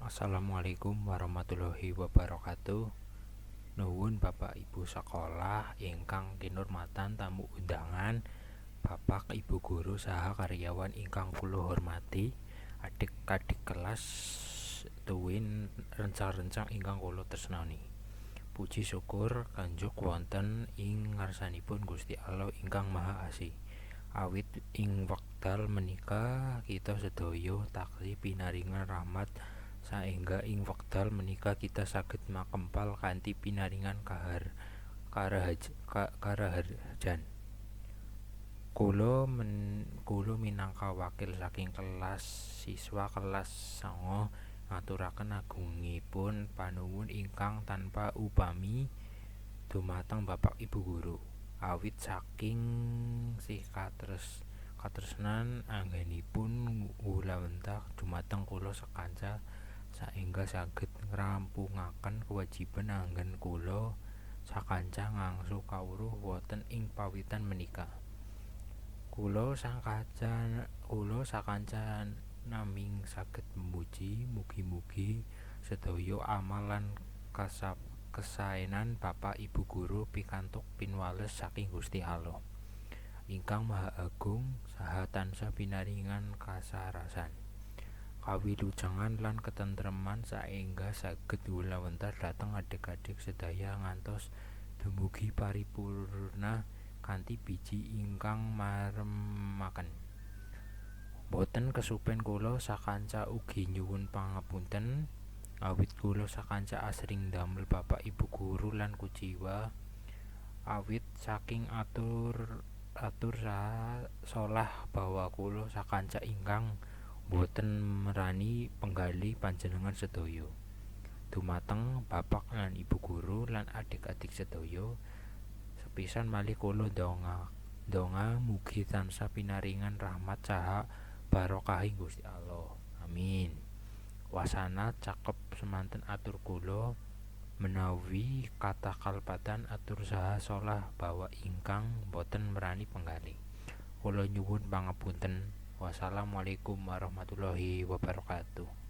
Assalamualaikum warahmatullahi wabarakatuh. Nuwun Bapak Ibu sekolah ingkang kinurmatan tamu undangan, Bapak Ibu guru saha karyawan ingkang kula hormati, adik-adik kelas tuwin rencang-rencang ingkang kula tresnani. Puji syukur kanjuk wonten ing ngarsanipun Gusti Allah ingkang Maha Asih. Awit ing wekdal menika kita sedaya taksih pinaringan rahmat saengga ing wekdal menika kita saged makempal kanthi pinaringan karaharjan. Kulo minangka wakil saking kelas siswa kelas 9 ngaturaken agungipun panuwun ingkang tanpa upami dumateng Bapak Ibu guru. Awit saking katresnan anggenipun wulawentah dumateng kula sakanca saengga saged ngrampungaken kewajiban anggen kula sakanca ngangsu kawruh wonten ing pawitan menika. Kula sakanca naming saged memuji mugi-mugi sedaya amal lan kesaenan Bapak Ibu guru pikantuk pinwales saking Gusti Allah ingkang Maha Agung saha tansah pinaringan kasarasan, kawilujengan lan ketentreman saengga saged wulawentah dhateng adik-adik sedaya ngantos dumugi paripurna kanthi biji ingkang maremaken. Boten kesupen kula sakanca ugi nyuwun pangapunten awit kula sakanca asring damel Bapak Ibu guru lan kuciwa awit saking atur saha solah bahwa kula sakanca ingkang boten merani penggali panjenengan sedaya. Dumateng Bapak lan Ibu guru lan adik-adik sedaya, sepisan malih kula ndonga mugi tansah pinaringan rahmat saha barokahing Gusti Allah. Amin. Wasana cakep semanten atur kula menawi kata kalpatan atur saha solah bahwa ingkang boten merani penggali. Kula nyuwun pangapunten. Wassalamualaikum warahmatullahi wabarakatuh.